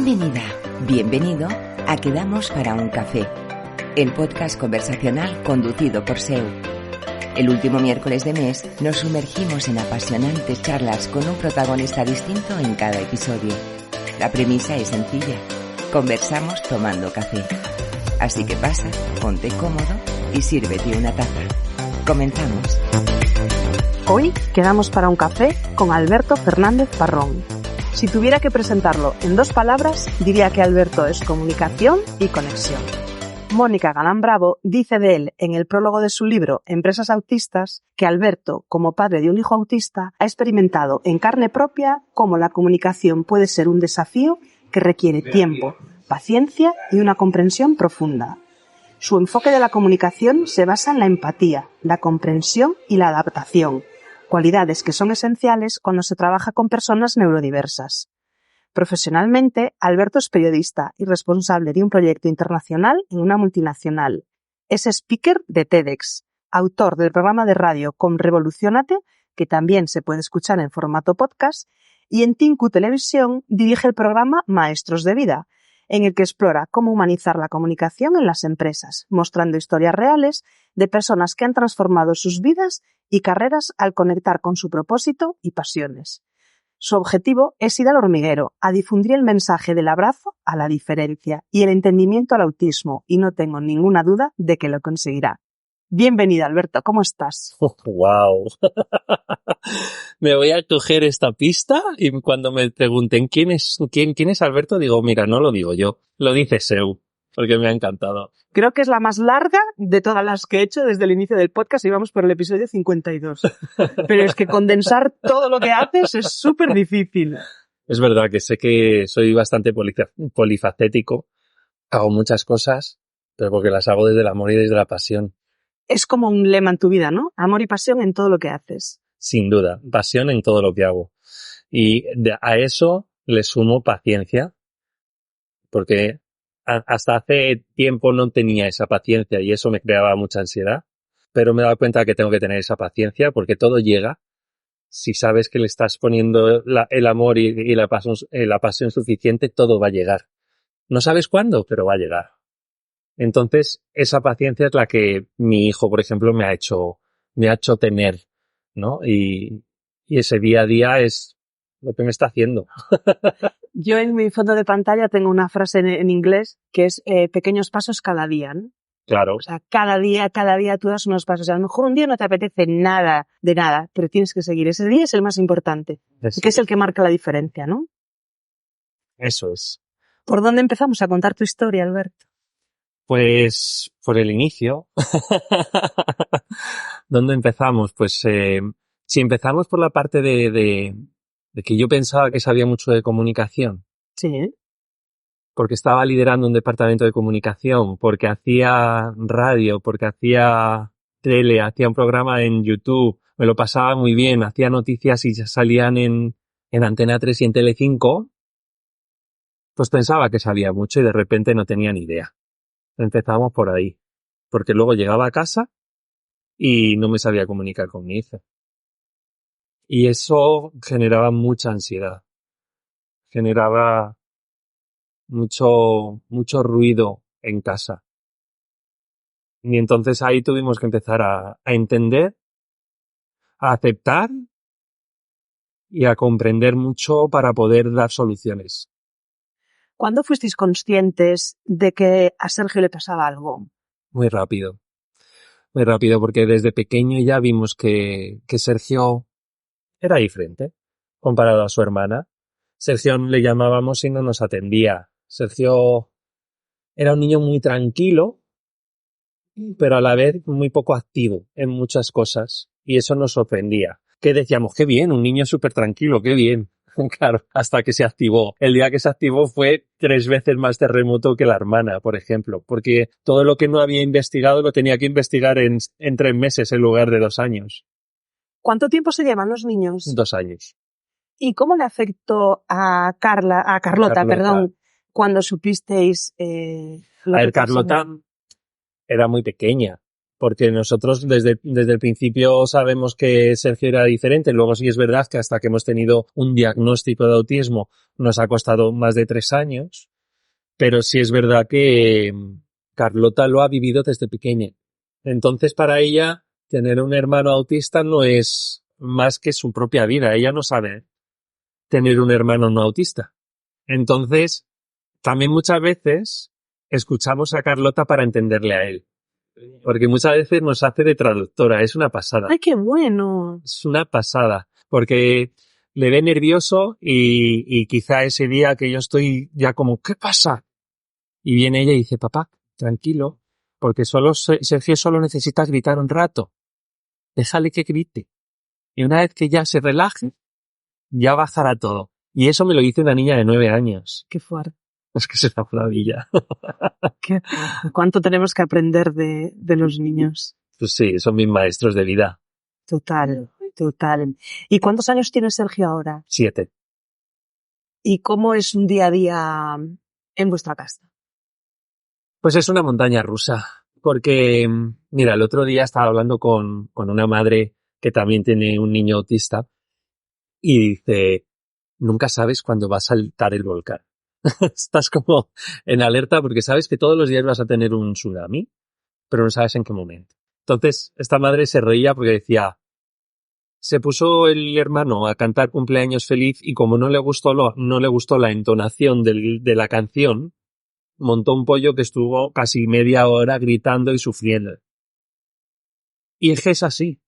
Bienvenida, bienvenido a Quedamos para un café, el podcast conversacional conducido por Seu. El último miércoles de mes nos sumergimos en apasionantes charlas con un protagonista distinto en cada episodio. La premisa es sencilla, conversamos tomando café. Así que pasa, ponte cómodo y sírvete una taza. Comenzamos. Hoy quedamos para un café con Alberto Fernández Parrón. Si tuviera que presentarlo en 2 palabras, diría que Alberto es comunicación y conexión. Mónica Galán Bravo dice de él en el prólogo de su libro Empresas Autistas que Alberto, como padre de un hijo autista, ha experimentado en carne propia cómo la comunicación puede ser un desafío que requiere tiempo, paciencia y una comprensión profunda. Su enfoque de la comunicación se basa en la empatía, la comprensión y la adaptación, cualidades que son esenciales cuando se trabaja con personas neurodiversas. Profesionalmente, Alberto es periodista y responsable de un proyecto internacional en una multinacional. Es speaker de TEDx, autor del programa de radio Com Revolucionate, que también se puede escuchar en formato podcast, y en Tinku Televisión dirige el programa Maestros de Vida, en el que explora cómo humanizar la comunicación en las empresas, mostrando historias reales de personas que han transformado sus vidas y carreras al conectar con su propósito y pasiones. Su objetivo es ir al hormiguero, a difundir el mensaje del abrazo a la diferencia y el entendimiento al autismo, y no tengo ninguna duda de que lo conseguirá. Bienvenido, Alberto, ¿cómo estás? ¡Wow! Me voy a coger esta pista y cuando me pregunten quién es Alberto, digo, mira, no lo digo yo, lo dice Seu, porque me ha encantado. Creo que es la más larga de todas las que he hecho desde el inicio del podcast y vamos por el episodio 52. Pero es que condensar todo lo que haces es súper difícil. Es verdad que sé que soy bastante polifacético, hago muchas cosas, pero porque las hago desde el amor y desde la pasión. Es como un lema en tu vida, ¿no? Amor y pasión en todo lo que haces. Sin duda, pasión en todo lo que hago. Y a eso le sumo paciencia, porque hasta hace tiempo no tenía esa paciencia y eso me creaba mucha ansiedad, pero me he dado cuenta que tengo que tener esa paciencia porque todo llega. Si sabes que le estás poniendo el amor y la pasión suficiente, todo va a llegar. No sabes cuándo, pero va a llegar. Entonces, esa paciencia es la que mi hijo, por ejemplo, me ha hecho tener, ¿no? Y ese día a día es lo que me está haciendo. Yo en mi fondo de pantalla tengo una frase en inglés que es pequeños pasos cada día, ¿no? Claro. O sea, cada día tú das unos pasos. A lo mejor un día no te apetece nada de nada, pero tienes que seguir. Ese día es el más importante, que es el que marca la diferencia, ¿no? Eso es. ¿Por dónde empezamos a contar tu historia, Alberto? Pues por el inicio. ¿Dónde empezamos? Pues si empezamos por la parte de que yo pensaba que sabía mucho de comunicación. Sí. Porque estaba liderando un departamento de comunicación, porque hacía radio, porque hacía tele, hacía un programa en YouTube, me lo pasaba muy bien, hacía noticias y salían en Antena 3 y en Telecinco, pues pensaba que sabía mucho y de repente no tenía ni idea. Empezamos por ahí, porque luego llegaba a casa y no me sabía comunicar con mi hija. Y eso generaba mucha ansiedad, generaba mucho ruido en casa. Y entonces ahí tuvimos que empezar a entender, a aceptar y a comprender mucho para poder dar soluciones. ¿Cuándo fuisteis conscientes de que a Sergio le pasaba algo? Muy rápido, porque desde pequeño ya vimos que Sergio era diferente comparado a su hermana. Sergio le llamábamos y no nos atendía. Sergio era un niño muy tranquilo, pero a la vez muy poco activo en muchas cosas, y eso nos sorprendía. Que decíamos, qué bien, un niño súper tranquilo, qué bien. Claro, hasta que se activó. El día que se activó fue 3 veces más terremoto que la hermana, por ejemplo, porque todo lo que no había investigado lo tenía que investigar en 3 meses en lugar de 2 años. ¿Cuánto tiempo se llevan los niños? 2 años. ¿Y cómo le afectó a Carlota, cuando supisteis Carlota era muy pequeña, porque nosotros desde el principio sabemos que Sergio era diferente. Luego sí es verdad que hasta que hemos tenido un diagnóstico de autismo nos ha costado más de 3 años, pero sí es verdad que Carlota lo ha vivido desde pequeña. Entonces para ella tener un hermano autista no es más que su propia vida. Ella no sabe tener un hermano no autista. Entonces también muchas veces escuchamos a Carlota para entenderle a él. Porque muchas veces nos hace de traductora, es una pasada. ¡Ay, qué bueno! Es una pasada, porque le ve nervioso y quizá ese día que yo estoy ya como, ¿qué pasa? Y viene ella y dice, papá, tranquilo, porque Sergio solo necesita gritar un rato. Déjale que grite. Y una vez que ya se relaje, ya bajará todo. Y eso me lo dice una niña de 9 años. ¡Qué fuerte! Es que es una maravilla. ¿Cuánto tenemos que aprender de los niños? Pues sí, son mis maestros de vida. Total. ¿Y cuántos años tiene Sergio ahora? 7. ¿Y cómo es un día a día en vuestra casa? Pues es una montaña rusa. Porque, mira, el otro día estaba hablando con una madre que también tiene un niño autista y dice, nunca sabes cuándo va a saltar el volcán. Estás como en alerta porque sabes que todos los días vas a tener un tsunami, pero no sabes en qué momento. Entonces, esta madre se reía porque decía, se puso el hermano a cantar cumpleaños feliz y como no le gustó la entonación de la canción, montó un pollo que estuvo casi media hora gritando y sufriendo. Y es que es así.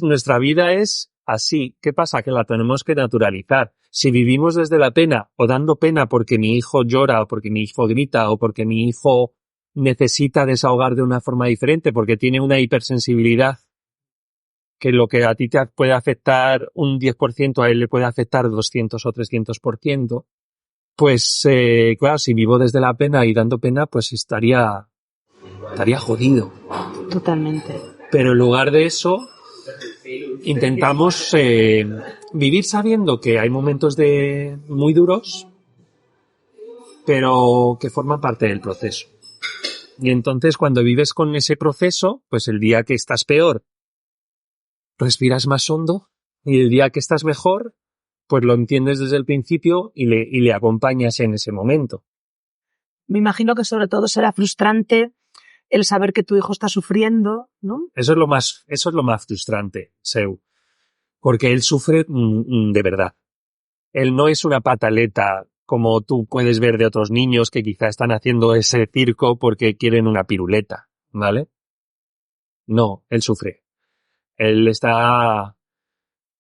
Nuestra vida es así. ¿Qué pasa? Que la tenemos que naturalizar. Si vivimos desde la pena o dando pena porque mi hijo llora o porque mi hijo grita o porque mi hijo necesita desahogar de una forma diferente porque tiene una hipersensibilidad que lo que a ti te puede afectar un 10%, a él le puede afectar 200 o 300%, pues claro, si vivo desde la pena y dando pena, pues estaría jodido. Totalmente. Pero en lugar de eso, intentamos vivir sabiendo que hay momentos muy duros, pero que forman parte del proceso. Y entonces cuando vives con ese proceso, pues el día que estás peor, respiras más hondo, y el día que estás mejor, pues lo entiendes desde el principio y le acompañas en ese momento. Me imagino que sobre todo será frustrante el saber que tu hijo está sufriendo, ¿no? Eso es lo más frustrante, Seu, porque él sufre de verdad. Él no es una pataleta como tú puedes ver de otros niños que quizá están haciendo ese circo porque quieren una piruleta, ¿vale? No, él sufre. Él está...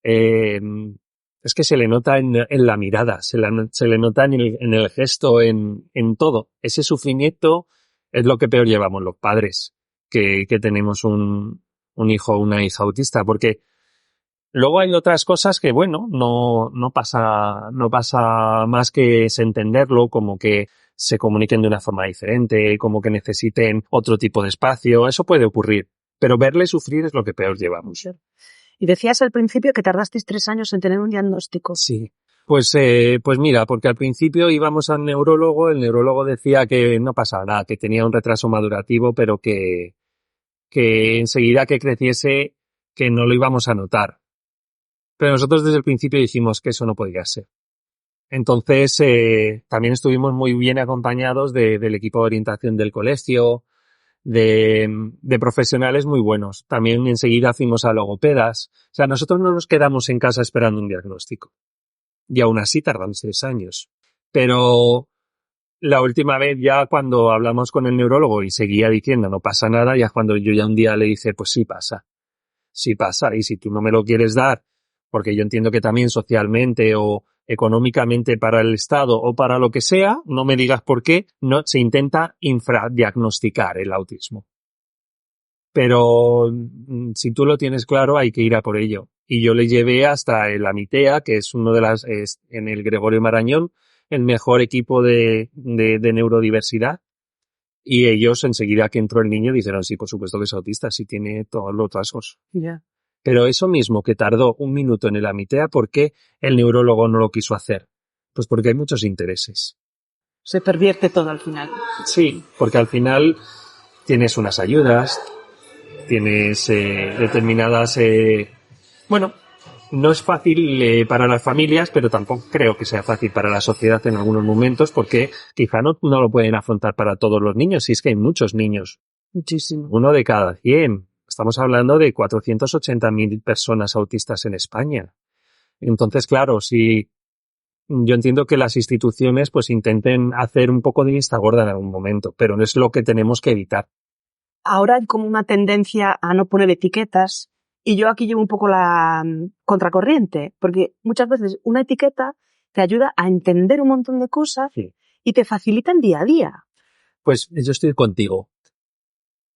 es que se le nota en la mirada, se le nota en el gesto, en todo. Ese sufrimiento es lo que peor llevamos los padres que tenemos un hijo o una hija autista, porque luego hay otras cosas que, bueno, no pasa más que es entenderlo, como que se comuniquen de una forma diferente, como que necesiten otro tipo de espacio, eso puede ocurrir, pero verle sufrir es lo que peor llevamos. Y decías al principio que tardasteis 3 años en tener un diagnóstico. Sí. Pues mira, porque al principio íbamos al neurólogo, el neurólogo decía que no pasaba nada, que tenía un retraso madurativo, pero que enseguida que creciese, que no lo íbamos a notar. Pero nosotros desde el principio dijimos que eso no podía ser. Entonces, también estuvimos muy bien acompañados del equipo de orientación del colegio, de profesionales muy buenos. También enseguida fuimos a logopedas. O sea, nosotros no nos quedamos en casa esperando un diagnóstico. Y aún así tardamos 3 años. Pero la última vez ya cuando hablamos con el neurólogo y seguía diciendo no pasa nada, ya cuando yo ya un día le dije pues sí pasa. Sí pasa. Y si tú no me lo quieres dar, porque yo entiendo que también socialmente o económicamente para el Estado o para lo que sea, no me digas por qué, no se intenta infradiagnosticar el autismo. Pero si tú lo tienes claro, hay que ir a por ello. Y yo le llevé hasta el Amitea, que es en el Gregorio Marañón, el mejor equipo de neurodiversidad. Y ellos, enseguida que entró el niño, dijeron, sí, por supuesto que es autista, sí tiene todos los rasgos. Yeah. Pero eso mismo, que tardó 1 minuto en el Amitea, ¿por qué el neurólogo no lo quiso hacer? Pues porque hay muchos intereses. Se pervierte todo al final. Sí, porque al final tienes unas ayudas, tienes determinadas... bueno, no es fácil para las familias, pero tampoco creo que sea fácil para la sociedad en algunos momentos, porque quizá no lo pueden afrontar para todos los niños, si es que hay muchos niños. Muchísimo. 1 de cada 100. Estamos hablando de 480.000 personas autistas en España. Entonces, claro, si yo entiendo que las instituciones pues intenten hacer un poco de vista gorda en algún momento, pero no es lo que tenemos que evitar. Ahora hay como una tendencia a no poner etiquetas y yo aquí llevo un poco la contracorriente, porque muchas veces una etiqueta te ayuda a entender un montón de cosas Sí. y te facilita el día a día. Pues yo estoy contigo.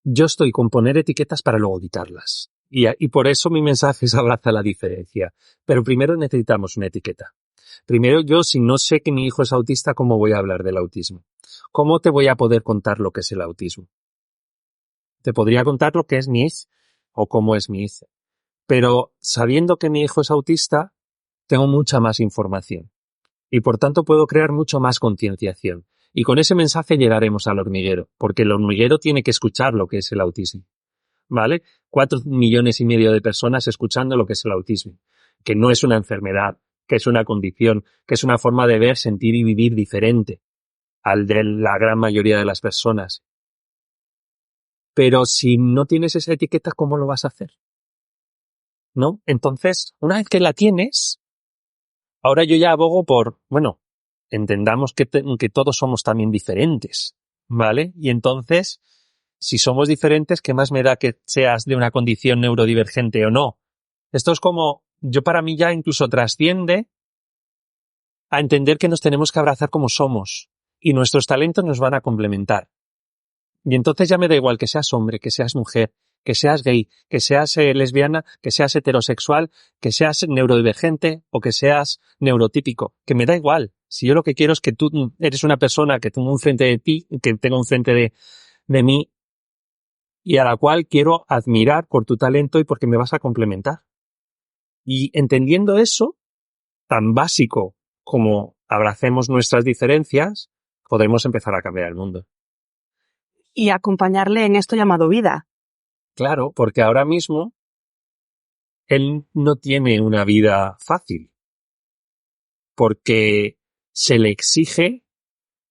Yo estoy con poner etiquetas para luego quitarlas. Y por eso mi mensaje es abraza la diferencia. Pero primero necesitamos una etiqueta. Primero yo, si no sé que mi hijo es autista, ¿cómo voy a hablar del autismo? ¿Cómo te voy a poder contar lo que es el autismo? Te podría contar lo que es mi hijo o cómo es mi hijo. Pero sabiendo que mi hijo es autista, tengo mucha más información. Y por tanto puedo crear mucho más concienciación. Y con ese mensaje llegaremos al hormiguero, porque el hormiguero tiene que escuchar lo que es el autismo. ¿Vale? 4,5 millones de personas escuchando lo que es el autismo. Que no es una enfermedad, que es una condición, que es una forma de ver, sentir y vivir diferente al de la gran mayoría de las personas. Pero si no tienes esa etiqueta, ¿cómo lo vas a hacer? ¿No? Entonces, una vez que la tienes, ahora yo ya abogo por, bueno, entendamos que todos somos también diferentes, ¿vale? Y entonces, si somos diferentes, ¿qué más me da que seas de una condición neurodivergente o no? Esto es como, yo para mí ya incluso trasciende a entender que nos tenemos que abrazar como somos y nuestros talentos nos van a complementar. Y entonces ya me da igual que seas hombre, que seas mujer, que seas gay, que seas lesbiana, que seas heterosexual, que seas neurodivergente o que seas neurotípico, que me da igual. Si yo lo que quiero es que tú eres una persona que tengo enfrente de ti, que tengo enfrente de mí y a la cual quiero admirar por tu talento y porque me vas a complementar. Y entendiendo eso, tan básico como abracemos nuestras diferencias, podremos empezar a cambiar el mundo. Y acompañarle en esto llamado vida. Claro, porque ahora mismo él no tiene una vida fácil, porque se le exige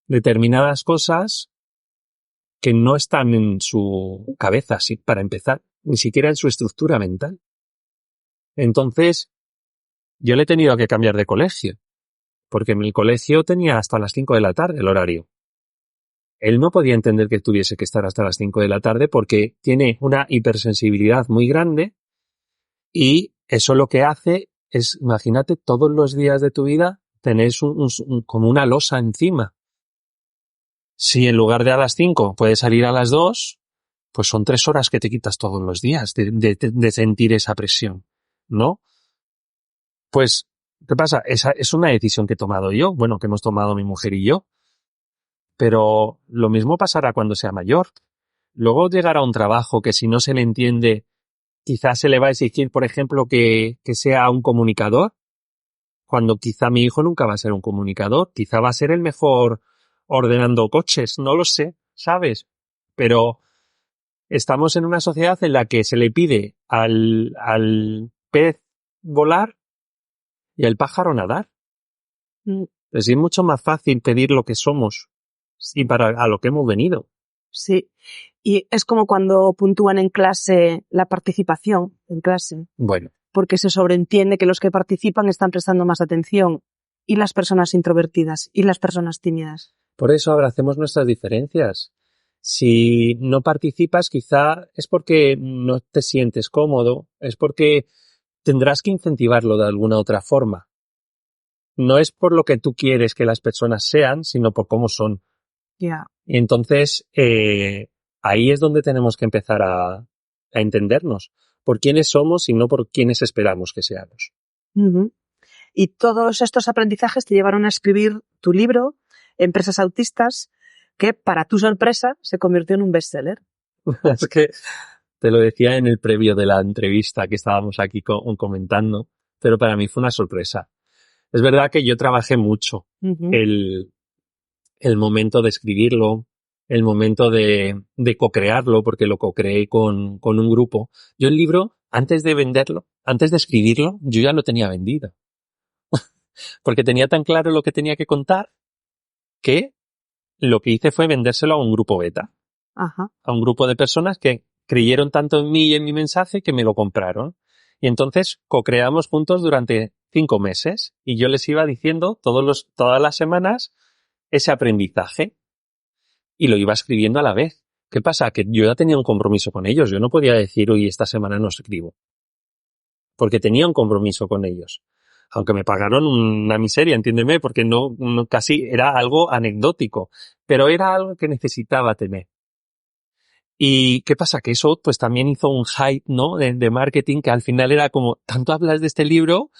determinadas cosas que no están en su cabeza, sí, para empezar, ni siquiera en su estructura mental. Entonces, yo le he tenido que cambiar de colegio, porque en el colegio tenía hasta las 5 de la tarde el horario. Él no podía entender que tuviese que estar hasta las 5 de la tarde porque tiene una hipersensibilidad muy grande y eso lo que hace es, imagínate, todos los días de tu vida tenés como una losa encima. Si en lugar de a las 5 puedes salir a las 2, pues son 3 horas que te quitas todos los días de sentir esa presión, ¿no? Pues, ¿qué pasa? Esa es una decisión que he tomado yo, bueno, que hemos tomado mi mujer y yo. Pero lo mismo pasará cuando sea mayor. Luego llegará un trabajo que si no se le entiende, quizás se le va a exigir, por ejemplo, que sea un comunicador, cuando quizá mi hijo nunca va a ser un comunicador, quizá va a ser el mejor ordenando coches, no lo sé, ¿sabes? Pero estamos en una sociedad en la que se le pide al pez volar y al pájaro nadar. Es mucho más fácil pedir lo que somos y a lo que hemos venido. Sí. Y es como cuando puntúan en clase la participación en clase. Bueno. Porque se sobreentiende que los que participan están prestando más atención y las personas introvertidas y las personas tímidas. Por eso abracemos nuestras diferencias. Si no participas, quizá es porque no te sientes cómodo, es porque tendrás que incentivarlo de alguna otra forma. No es por lo que tú quieres que las personas sean, sino por cómo son. Ya. Y entonces, ahí es donde tenemos que empezar a entendernos. Por quiénes somos y no por quiénes esperamos que seamos. Uh-huh. Y todos estos aprendizajes te llevaron a escribir tu libro, Empresas Autistas, que para tu sorpresa se convirtió en un bestseller. Es que te lo decía en el previo de la entrevista que estábamos aquí comentando, pero para mí fue una sorpresa. Es verdad que yo trabajé mucho el momento de escribirlo, el momento de co-crearlo, porque lo co-creé con un grupo. Yo el libro, antes de venderlo, antes de escribirlo, yo ya lo tenía vendido. Porque tenía tan claro lo que tenía que contar que lo que hice fue vendérselo a un grupo beta. Ajá. A un grupo de personas que creyeron tanto en mí y en mi mensaje que me lo compraron. Y entonces co-creamos juntos durante 5 meses y yo les iba diciendo todas las semanas ese aprendizaje y lo iba escribiendo a la vez. ¿Qué pasa? Que yo ya tenía un compromiso con ellos. Yo no podía decir, oye, esta semana no escribo. Porque tenía un compromiso con ellos. Aunque me pagaron una miseria, entiéndeme, porque no casi era algo anecdótico. Pero era algo que necesitaba tener. ¿Y qué pasa? Que eso pues también hizo un hype, ¿no? De marketing, que al final era como, tanto hablas de este libro,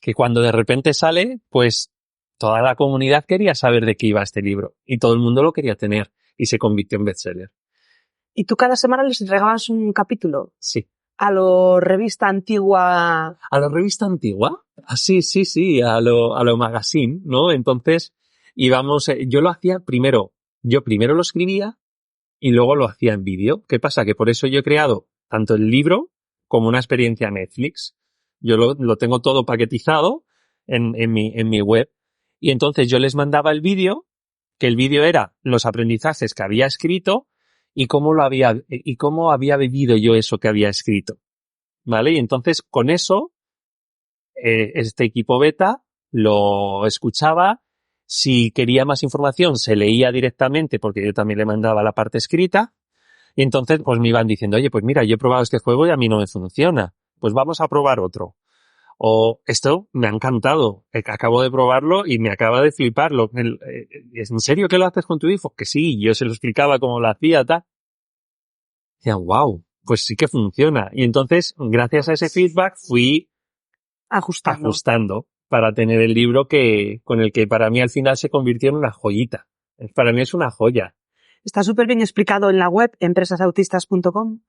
que cuando de repente sale, pues toda la comunidad quería saber de qué iba este libro. Y todo el mundo lo quería tener. Y se convirtió en bestseller. ¿Y tú cada semana les entregabas un capítulo? Sí. ¿A lo revista antigua? ¿A la revista antigua? Ah, sí, a lo magazine, ¿no? Entonces, íbamos, yo lo hacía primero lo escribía y luego lo hacía en vídeo. ¿Qué pasa? Que por eso yo he creado tanto el libro como una experiencia Netflix. Yo lo tengo todo paquetizado en mi web. Y entonces yo les mandaba el vídeo, que el vídeo era los aprendizajes que había escrito y cómo había vivido yo eso que había escrito. ¿Vale? Y entonces con eso, este equipo beta lo escuchaba. Si quería más información, se leía directamente porque yo también le mandaba la parte escrita. Y entonces pues me iban diciendo, oye, pues mira, yo he probado este juego y a mí no me funciona. Pues vamos a probar otro. O esto me ha encantado. Acabo de probarlo y me acaba de flipar. ¿Es en serio que lo haces con tu hijo? Que sí, yo se lo explicaba cómo lo hacía, tal. Decían, wow, pues sí que funciona. Y entonces, gracias a ese feedback, fui ajustando para tener el libro con el que para mí al final se convirtió en una joyita. Para mí es una joya. Está súper bien explicado en la web empresasautistas.com,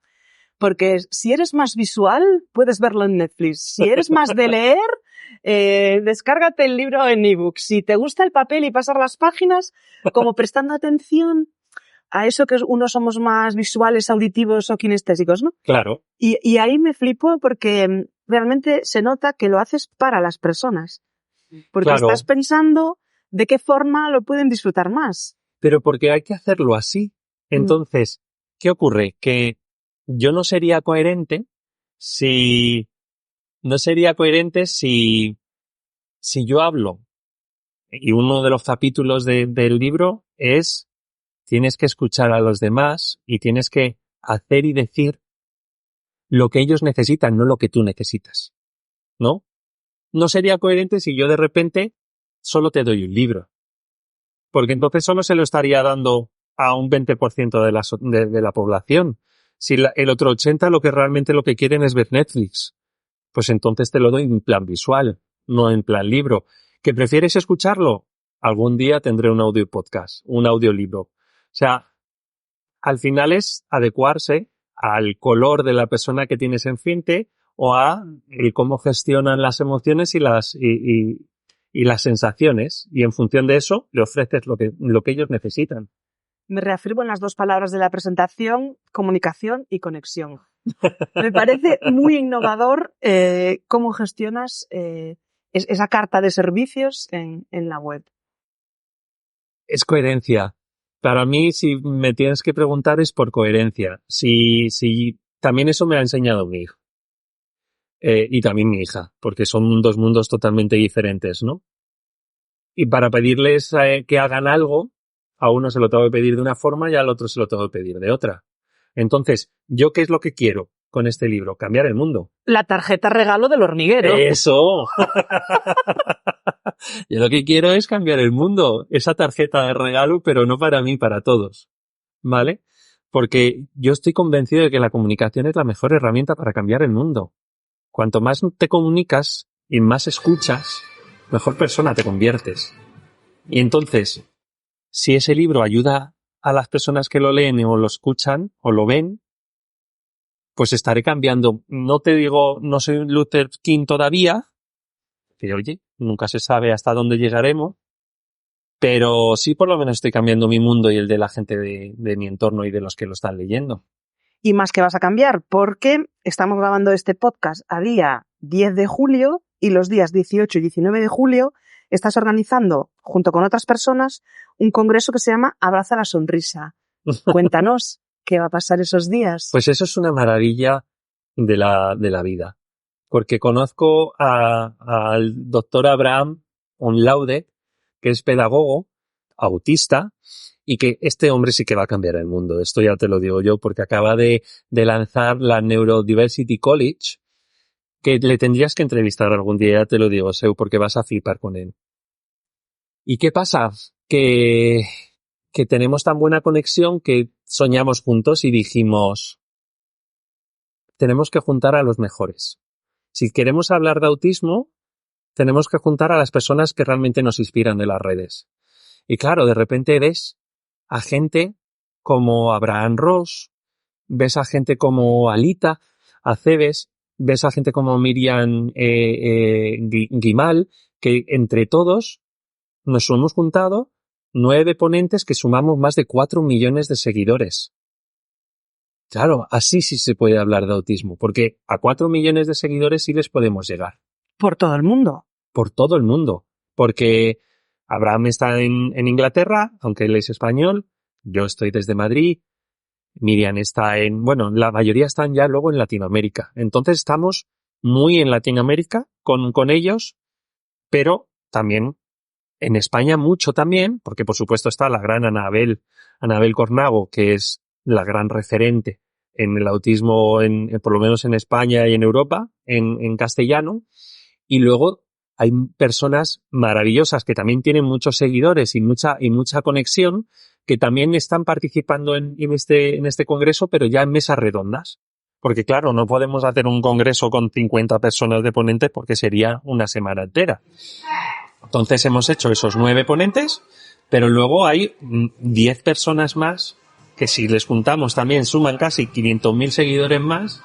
porque si eres más visual, puedes verlo en Netflix. Si eres más de leer, descárgate el libro en ebook. Si te gusta el papel y pasar las páginas, como prestando atención a eso que unos somos más visuales, auditivos o kinestésicos, ¿no? Claro. Y ahí me flipo porque realmente se nota que lo haces para las personas. Porque claro. Estás pensando de qué forma lo pueden disfrutar más. Pero porque hay que hacerlo así. Entonces, ¿qué ocurre? Que yo no sería coherente si yo hablo. Y uno de los capítulos del libro es, tienes que escuchar a los demás y tienes que hacer y decir lo que ellos necesitan, no lo que tú necesitas. ¿No? No sería coherente si yo de repente solo te doy un libro. Porque entonces solo se lo estaría dando a un 20% de la población. Si el otro 80% lo que quieren es ver Netflix, pues entonces te lo doy en plan visual, no en plan libro. ¿Que prefieres escucharlo? Algún día tendré un audio podcast, un audiolibro. O sea, al final es adecuarse al color de la persona que tienes enfrente o a cómo gestionan las emociones y las sensaciones, y en función de eso le ofreces lo que ellos necesitan. Me reafirmo en las dos palabras de la presentación, comunicación y conexión. Me parece muy innovador cómo gestionas esa carta de servicios en la web. Es coherencia. Para mí, si me tienes que preguntar, es por coherencia. Si también eso me ha enseñado mi hijo. Y también mi hija, porque son dos mundos totalmente diferentes, ¿no? Y para pedirles que hagan algo, a uno se lo tengo que pedir de una forma y al otro se lo tengo que pedir de otra. Entonces, ¿yo qué es lo que quiero con este libro? Cambiar el mundo. La tarjeta regalo del hormiguero. ¡Eso! Yo lo que quiero es cambiar el mundo. Esa tarjeta de regalo, pero no para mí, para todos. ¿Vale? Porque yo estoy convencido de que la comunicación es la mejor herramienta para cambiar el mundo. Cuanto más te comunicas y más escuchas, mejor persona te conviertes. Y entonces, si ese libro ayuda a las personas que lo leen o lo escuchan o lo ven, pues estaré cambiando. No te digo, no soy un Luther King todavía, que oye, nunca se sabe hasta dónde llegaremos, Pero sí, por lo menos estoy cambiando mi mundo y el de la gente de mi entorno y de los que lo están leyendo. Y más que vas a cambiar, porque estamos grabando este podcast a día 10 de julio y los días 18 y 19 de julio estás organizando, junto con otras personas, un congreso que se llama Abraza la Sonrisa. Cuéntanos qué va a pasar esos días. Pues eso es una maravilla de la vida. Porque conozco al doctor Abraham Onlaude, que es pedagogo, autista, y que este hombre sí que va a cambiar el mundo. Esto ya te lo digo yo, porque acaba de lanzar la Neurodiversity College, que le tendrías que entrevistar algún día, ya te lo digo, Seu, porque vas a flipar con él. ¿Y qué pasa? Que tenemos tan buena conexión que soñamos juntos y dijimos, tenemos que juntar a los mejores. Si queremos hablar de autismo, tenemos que juntar a las personas que realmente nos inspiran de las redes. Y claro, de repente ves a gente como Abraham Ross, ves a gente como Alita Aceves, ves a gente como Miriam Guimal, que entre todos nos hemos juntado 9 ponentes que sumamos más de 4 millones de seguidores. Claro, así sí se puede hablar de autismo, porque a 4 millones de seguidores sí les podemos llegar. Por todo el mundo. Por todo el mundo. Porque Abraham está en Inglaterra, aunque él es español, yo estoy desde Madrid, Miriam está la mayoría están ya luego en Latinoamérica. Entonces estamos muy en Latinoamérica con ellos, pero también en España mucho también, porque por supuesto está la gran Anabel Cornago, que es la gran referente en el autismo, por lo menos en España y en Europa, en castellano. Y luego hay personas maravillosas que también tienen muchos seguidores y mucha conexión, que también están participando en este congreso, pero ya en mesas redondas. Porque claro, no podemos hacer un congreso con 50 personas de ponentes porque sería una semana entera. Entonces hemos hecho esos 9 ponentes, pero luego hay 10 personas más que si les juntamos también suman casi 500.000 seguidores más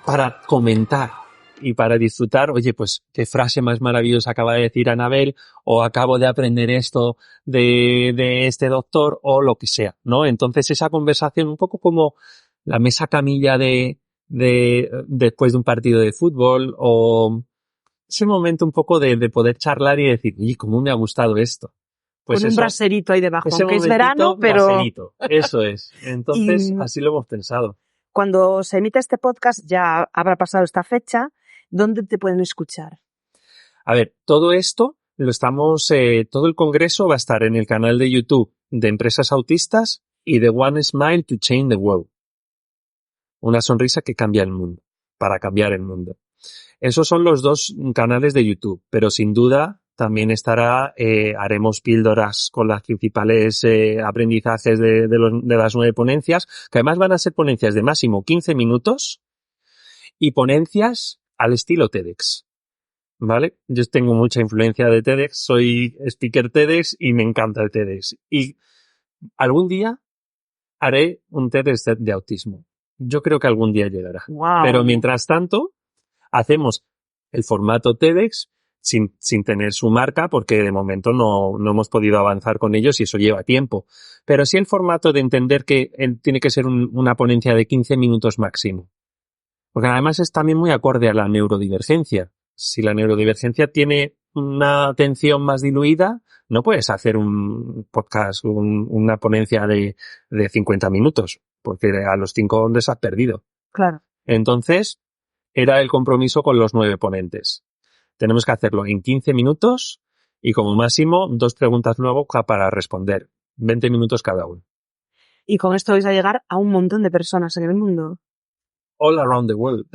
para comentar y para disfrutar. Oye, pues qué frase más maravillosa acaba de decir Anabel, o acabo de aprender esto de este doctor, o lo que sea, ¿no? Entonces esa conversación un poco como la mesa camilla de después de un partido de fútbol, o ese momento un poco de poder charlar y decir, oye, cómo me ha gustado esto. Pues con un braserito ahí debajo, ese aunque es verano, pero... Braserito, eso es. Entonces, así lo hemos pensado. Cuando se emite este podcast ya habrá pasado esta fecha. ¿Dónde te pueden escuchar? A ver, todo esto lo estamos, todo el congreso va a estar en el canal de YouTube de Empresas Autistas y de One Smile to Change the World. Una sonrisa que cambia el mundo, para cambiar el mundo. Esos son los 2 canales de YouTube, pero sin duda también estará, haremos píldoras con las principales aprendizajes de las 9 ponencias, que además van a ser ponencias de máximo 15 minutos y ponencias al estilo TEDx. ¿Vale? Yo tengo mucha influencia de TEDx, soy speaker TEDx y me encanta el TEDx. Y algún día haré un TEDx de autismo. Yo creo que algún día llegará. Wow. Pero mientras tanto, hacemos el formato TEDx sin tener su marca, porque de momento no hemos podido avanzar con ellos y eso lleva tiempo. Pero sí el formato de entender que tiene que ser una ponencia de 15 minutos máximo. Porque además es también muy acorde a la neurodivergencia. Si la neurodivergencia tiene una atención más diluida, no puedes hacer un podcast, una ponencia de 50 minutos, porque a los 5 les has perdido. Claro. Entonces, era el compromiso con los 9 ponentes. Tenemos que hacerlo en 15 minutos y como máximo 2 preguntas luego para responder. 20 minutos cada uno. Y con esto vais a llegar a un montón de personas en el mundo. All around the world.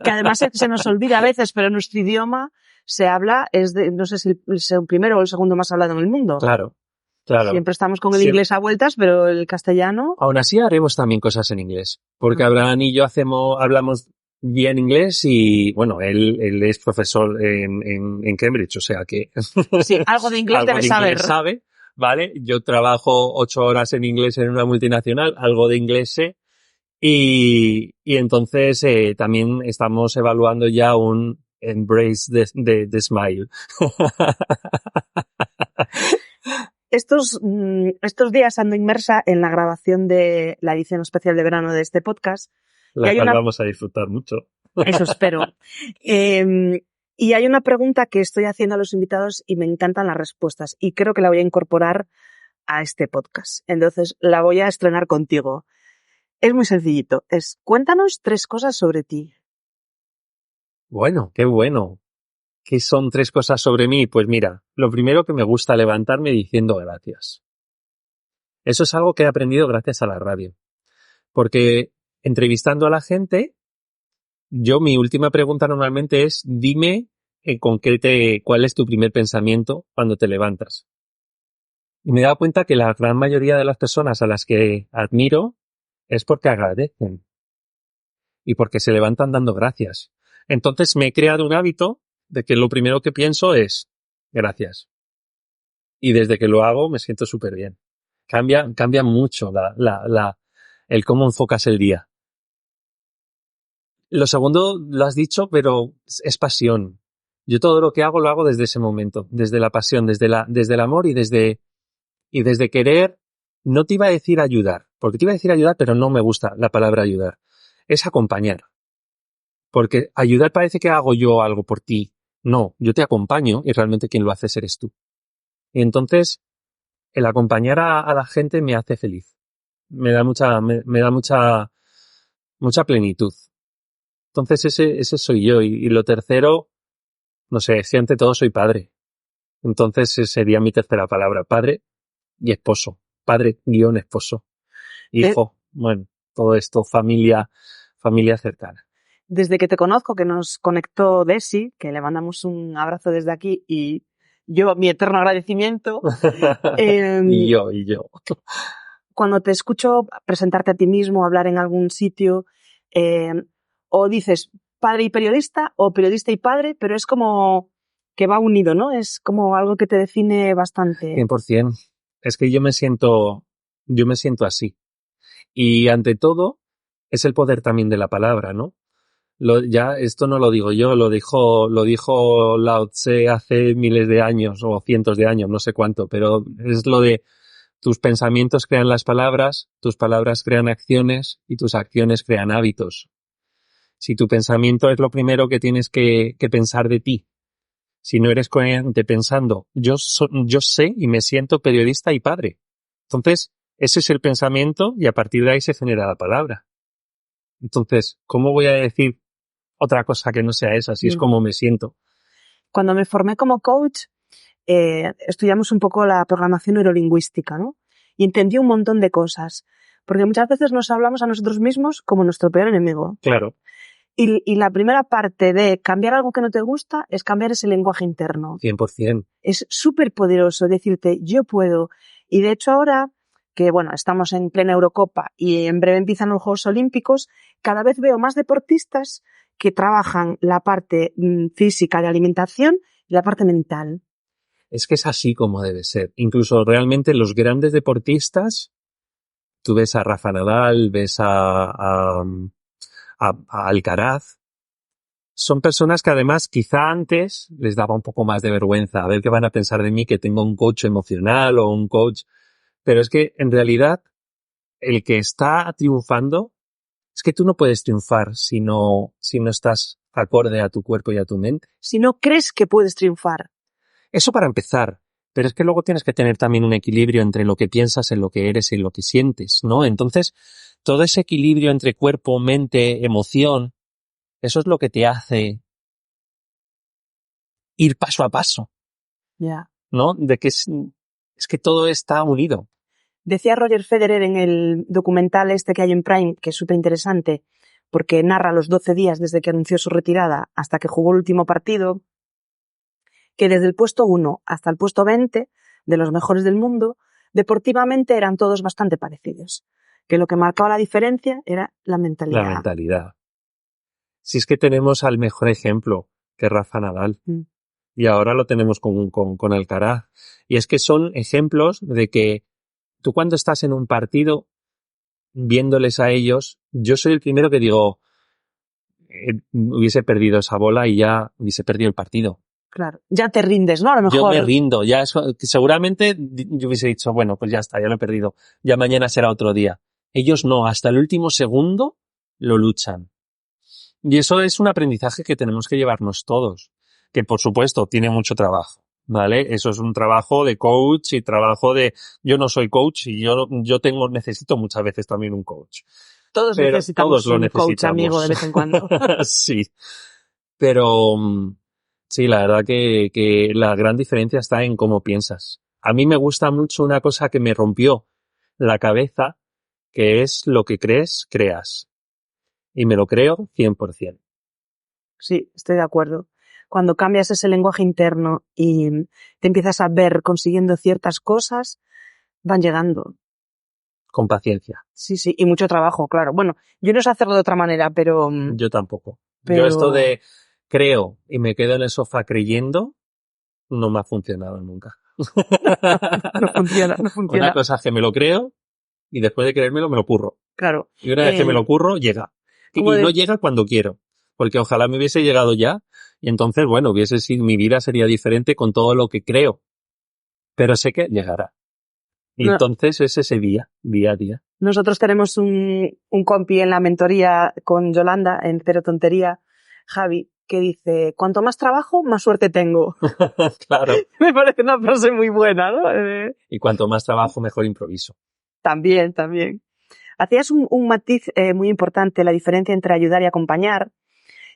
Que además se nos olvida a veces, pero nuestro idioma se habla, no sé si es el primero o el segundo más hablado en el mundo. Claro. Siempre estamos con el inglés a vueltas, pero el castellano... Aún así haremos también cosas en inglés, porque Abraham y yo hablamos bien inglés y, bueno, él es profesor en Cambridge, o sea que... Sí, algo de inglés debe saber. Sabe, ¿vale? Yo trabajo 8 horas en inglés en una multinacional, algo de inglés sé, y entonces también estamos evaluando ya un embrace the smile. estos días ando inmersa en la grabación de la edición especial de verano de este podcast. La cual vamos a disfrutar mucho. Eso espero. Y hay una pregunta que estoy haciendo a los invitados y me encantan las respuestas y creo que la voy a incorporar a este podcast. Entonces la voy a estrenar contigo. Es muy sencillito. Cuéntanos 3 cosas sobre ti. Bueno, qué bueno. ¿Qué son 3 cosas sobre mí? Pues mira, lo primero, que me gusta levantarme diciendo gracias. Eso es algo que he aprendido gracias a la radio. Porque entrevistando a la gente, mi última pregunta normalmente es: dime cuál es tu primer pensamiento cuando te levantas. Y me he dado cuenta que la gran mayoría de las personas a las que admiro es porque agradecen y porque se levantan dando gracias. Entonces me he creado un hábito de que lo primero que pienso es gracias. Y desde que lo hago me siento súper bien. Cambia mucho el cómo enfocas el día. Lo segundo lo has dicho, pero es pasión. Yo todo lo que hago lo hago desde ese momento, desde la pasión, desde el amor y desde querer. No te iba a decir ayudar, porque te iba a decir ayudar, pero no me gusta la palabra ayudar. Es acompañar. Porque ayudar parece que hago yo algo por ti. No, yo te acompaño y realmente quien lo hace eres tú. Y entonces, el acompañar a la gente me hace feliz. Me da mucha plenitud. Entonces ese soy yo. Y lo tercero, no sé, si ante todo soy padre. Entonces sería mi tercera palabra: padre y esposo. Padre-esposo. Hijo, bueno, todo esto, familia cercana. Desde que te conozco, que nos conectó Desi, que le mandamos un abrazo desde aquí y yo mi eterno agradecimiento. Y yo. Cuando te escucho presentarte a ti mismo, hablar en algún sitio, o dices padre y periodista o periodista y padre, pero es como que va unido, ¿no? Es como algo que te define bastante. 100%. Es que yo me siento así. Y ante todo, es el poder también de la palabra, ¿no? Esto no lo digo yo, lo dijo Lao Tse hace miles de años o cientos de años, no sé cuánto, pero es lo de: tus pensamientos crean las palabras, tus palabras crean acciones y tus acciones crean hábitos. Si tu pensamiento es lo primero que tienes que pensar de ti, si no eres coherente pensando yo sé y me siento periodista y padre, entonces ese es el pensamiento y a partir de ahí se genera la palabra. Entonces, ¿cómo voy a decir otra cosa que no sea esa, si es como me siento? Cuando me formé como coach, estudiamos un poco la programación neurolingüística, ¿no? Y entendí un montón de cosas. Porque muchas veces nos hablamos a nosotros mismos como nuestro peor enemigo. Claro. Y la primera parte de cambiar algo que no te gusta es cambiar ese lenguaje interno. 100%. Es súper poderoso decirte, yo puedo. Y de hecho ahora, que bueno, estamos en plena Eurocopa y en breve empiezan los Juegos Olímpicos, cada vez veo más deportistas que trabajan la parte física de alimentación y la parte mental. Es que es así como debe ser. Incluso realmente los grandes deportistas, tú ves a Rafa Nadal, ves a Alcaraz, son personas que además quizá antes les daba un poco más de vergüenza, a ver qué van a pensar de mí, que tengo un coach emocional o un coach. Pero es que en realidad el que está triunfando, es que tú no puedes triunfar si no estás acorde a tu cuerpo y a tu mente. Si no crees que puedes triunfar. Eso para empezar. Pero es que luego tienes que tener también un equilibrio entre lo que piensas, en lo que eres y en lo que sientes, ¿no? Entonces, todo ese equilibrio entre cuerpo, mente, emoción, eso es lo que te hace ir paso a paso. Ya. ¿No? De que es que todo está unido. Decía Roger Federer en el documental este que hay en Prime, que es súper interesante, porque narra los 12 días desde que anunció su retirada hasta que jugó el último partido, que desde el puesto 1 hasta el puesto 20 de los mejores del mundo, deportivamente eran todos bastante parecidos. Que lo que marcaba la diferencia era la mentalidad. La mentalidad. Si es que tenemos al mejor ejemplo, que es Rafa Nadal. Y ahora lo tenemos con Alcaraz. Y es que son ejemplos de que tú cuando estás en un partido, viéndoles a ellos, yo soy el primero que digo, hubiese perdido esa bola y ya hubiese perdido el partido. Claro. Ya te rindes, ¿no? A lo Yo mejor. me rindo, ya eso, que seguramente yo hubiese dicho, bueno, pues ya está, ya lo he perdido, ya mañana será otro día. Ellos no, hasta el último segundo lo luchan. Y eso es un aprendizaje que tenemos que llevarnos todos, que por supuesto tiene mucho trabajo, ¿vale? Eso es un trabajo de coach y trabajo de, yo no soy coach y necesito muchas veces también un coach. Todos Pero necesitamos todos lo un coach necesitamos. amigo de vez en cuando. Sí. Pero sí, la verdad que la gran diferencia está en cómo piensas. A mí me gusta mucho una cosa que me rompió la cabeza, que es lo que crees, creas. Y me lo creo 100%. Sí, estoy de acuerdo. Cuando cambias ese lenguaje interno y te empiezas a ver consiguiendo ciertas cosas, van llegando. Con paciencia. Sí, sí, y mucho trabajo, claro. Bueno, yo no sé hacerlo de otra manera, pero... Yo tampoco. Yo esto de creo y me quedo en el sofá creyendo no me ha funcionado nunca. No funciona, no funciona. Una cosa es que me lo creo y después de creérmelo me lo curro. Claro. Y una vez que me lo curro, llega. Y no llega cuando quiero. Porque ojalá me hubiese llegado ya y entonces, bueno, mi vida sería diferente con todo lo que creo. Pero sé que llegará. Y entonces es ese día a día. Nosotros tenemos un compi en la mentoría con Yolanda, en Cero Tontería, Javi, que dice, cuanto más trabajo, más suerte tengo. Claro. Me parece una frase muy buena, ¿no? Y cuanto más trabajo, mejor improviso. También. Hacías un matiz muy importante, la diferencia entre ayudar y acompañar.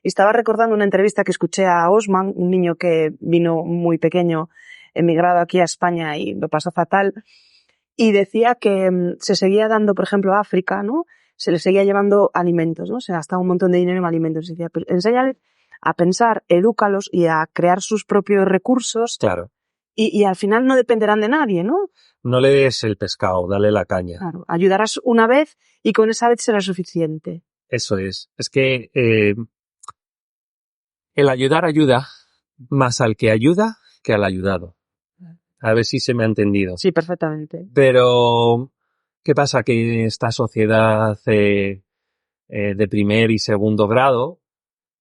Y estaba recordando una entrevista que escuché a Osman, un niño que vino muy pequeño, emigrado aquí a España y lo pasó fatal. Y decía que se seguía dando, por ejemplo, a África, ¿no? Se le seguía llevando alimentos, ¿no? Se gastaba un montón de dinero en alimentos. Y decía, pues enséñale a pensar, edúcalos y a crear sus propios recursos. Claro. Y al final no dependerán de nadie, ¿no? No le des el pescado, dale la caña. Claro, ayudarás una vez y con esa vez será suficiente. Eso es. Es que el ayudar ayuda más al que ayuda que al ayudado. A ver si se me ha entendido. Sí, perfectamente. Pero, ¿qué pasa? Que esta sociedad de primer y segundo grado,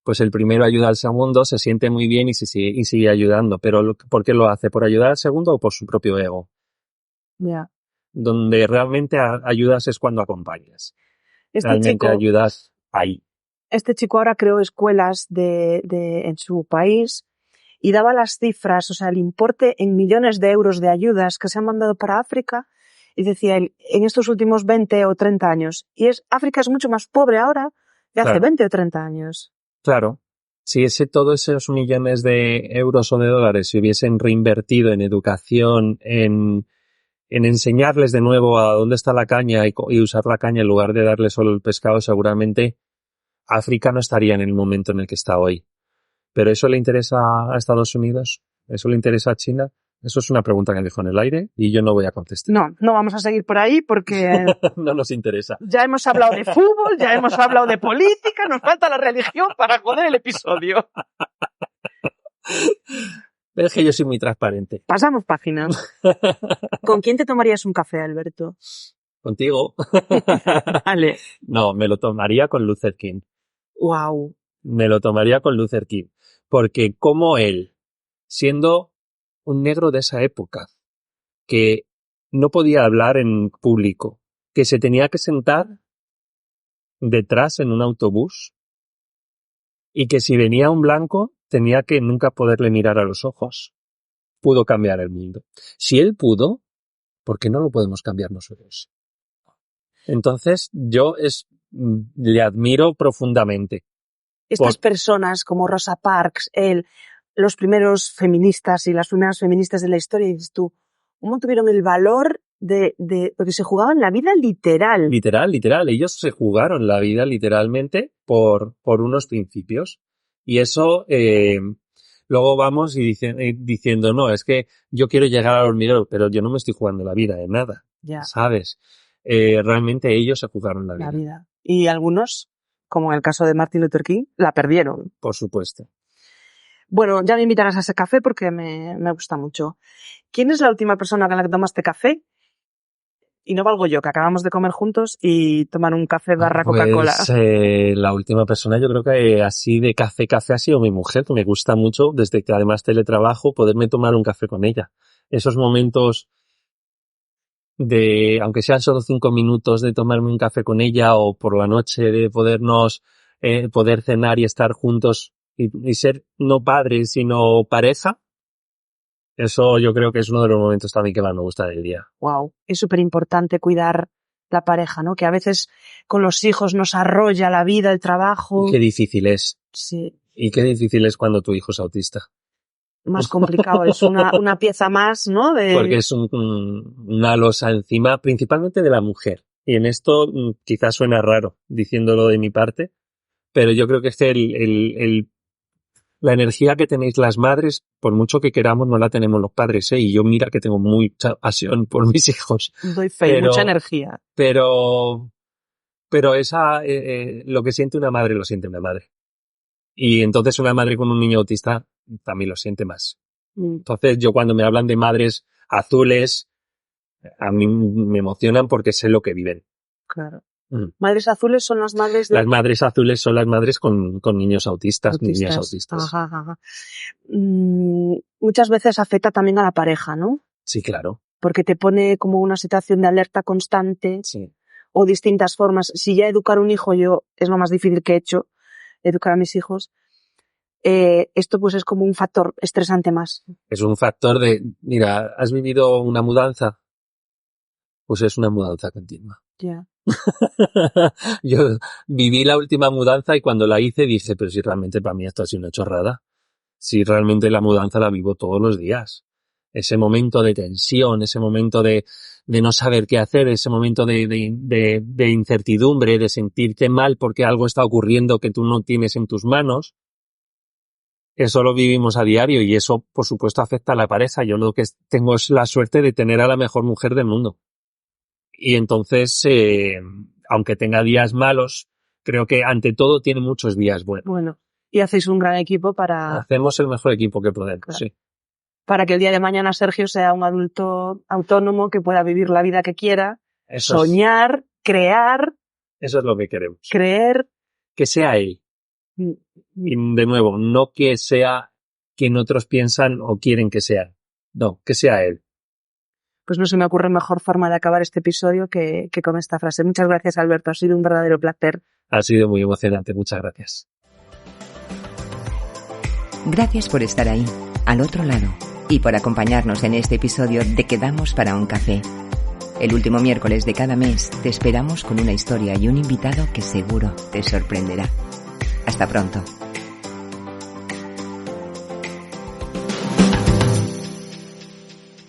pues el primero ayuda al segundo, se siente muy bien y sigue ayudando. Pero ¿por qué lo hace? ¿Por ayudar al segundo o por su propio ego? Ya. Donde realmente ayudas es cuando acompañas. Realmente ayudas ahí. Este chico ahora creó escuelas en su país y daba las cifras, o sea, el importe en millones de euros de ayudas que se han mandado para África, y decía él, en estos últimos 20 o 30 años. Y África es mucho más pobre ahora que hace 20 o 30 años. Claro. Si todos esos millones de euros o de dólares se hubiesen reinvertido en educación, en enseñarles de nuevo a dónde está la caña y usar la caña en lugar de darle solo el pescado, seguramente África no estaría en el momento en el que está hoy. ¿Pero eso le interesa a Estados Unidos? ¿Eso le interesa a China? Eso es una pregunta que dejo en el aire y yo no voy a contestar. No vamos a seguir por ahí porque... no nos interesa. Ya hemos hablado de fútbol, ya hemos hablado de política, nos falta la religión para joder el episodio. Es que yo soy muy transparente. Pasamos página. ¿Con quién te tomarías un café, Alberto? Contigo. Vale. No, me lo tomaría con Luther King. Wow. Me lo tomaría con Luther King. Porque como él, siendo un negro de esa época, que no podía hablar en público, que se tenía que sentar detrás en un autobús y que si venía un blanco tenía que nunca poderle mirar a los ojos, pudo cambiar el mundo. Si él pudo, ¿por qué no lo podemos cambiar nosotros? Entonces, yo le admiro profundamente. Estas personas como Rosa Parks, los primeros feministas y las primeras feministas de la historia, dices tú, ¿cómo tuvieron el valor porque se jugaban la vida literal? Literal. Ellos se jugaron la vida literalmente por unos principios. Y eso, luego vamos diciendo, no, es que yo quiero llegar al hormiguero, pero yo no me estoy jugando la vida de nada. Ya. ¿Sabes? Realmente ellos se jugaron la vida. Y algunos, como en el caso de Martin Luther King, la perdieron. Por supuesto. Bueno, ya me invitarás a ese café porque me gusta mucho. ¿Quién es la última persona con la que tomaste café? Y no valgo yo, que acabamos de comer juntos y tomar un café barra Coca-Cola. La última persona yo creo que así de café ha sido mi mujer, que me gusta mucho, desde que además teletrabajo, poderme tomar un café con ella. Esos momentos de, aunque sean solo 5 minutos de tomarme un café con ella, o por la noche de poder cenar y estar juntos y ser no padres sino pareja, eso yo creo que es uno de los momentos también que más me gusta del día. Wow, es súper importante cuidar la pareja, ¿no? Que a veces con los hijos nos arrolla la vida, el trabajo. Y qué difícil es. Sí. Y qué difícil es cuando tu hijo es autista. Más complicado, es una pieza más, ¿no? Porque es una losa encima, principalmente de la mujer. Y en esto quizás suena raro diciéndolo de mi parte, pero yo creo que es que la energía que tenéis las madres, por mucho que queramos, no la tenemos los padres, ¿eh? Y yo mira que tengo mucha pasión por mis hijos. Doy fe, mucha energía. Pero lo que siente una madre lo siente una madre. Y entonces una madre con un niño autista también lo siente más. Entonces yo cuando me hablan de madres azules, a mí me emocionan porque sé lo que viven. Claro. Madres azules son las madres Las madres azules son las madres con niños autistas, niñas autistas. Ajá. Muchas veces afecta también a la pareja, ¿no? Sí, claro. Porque te pone como una situación de alerta constante. Sí. O distintas formas. Si ya educar un hijo es lo más difícil que he hecho, educar a mis hijos. Esto pues es como un factor estresante más. Es un factor mira, ¿has vivido una mudanza? Pues es una mudanza continua. Ya. Yo viví la última mudanza y cuando la hice dije, pero si realmente para mí esto ha sido una chorrada. Si realmente la mudanza la vivo todos los días. Ese momento de tensión, ese momento de no saber qué hacer, ese momento de incertidumbre, de sentirte mal porque algo está ocurriendo que tú no tienes en tus manos. Eso lo vivimos a diario y eso, por supuesto, afecta a la pareja. Yo lo que tengo es la suerte de tener a la mejor mujer del mundo. Y entonces, aunque tenga días malos, creo que ante todo tiene muchos días buenos. Bueno, y hacéis un gran equipo para... Hacemos el mejor equipo que podemos, claro. Sí. Para que el día de mañana Sergio sea un adulto autónomo que pueda vivir la vida que quiera, soñar, crear... Eso es lo que queremos. Creer... Que sea él. Y de nuevo, no que sea quien otros piensan o quieren que sea. No, que sea él. Pues no se me ocurre mejor forma de acabar este episodio que con esta frase. Muchas gracias, Alberto. Ha sido un verdadero placer. Ha sido muy emocionante. Muchas gracias. Gracias por estar ahí, al otro lado, y por acompañarnos en este episodio de Quedamos para un café. El último miércoles de cada mes te esperamos con una historia y un invitado que seguro te sorprenderá. Hasta pronto.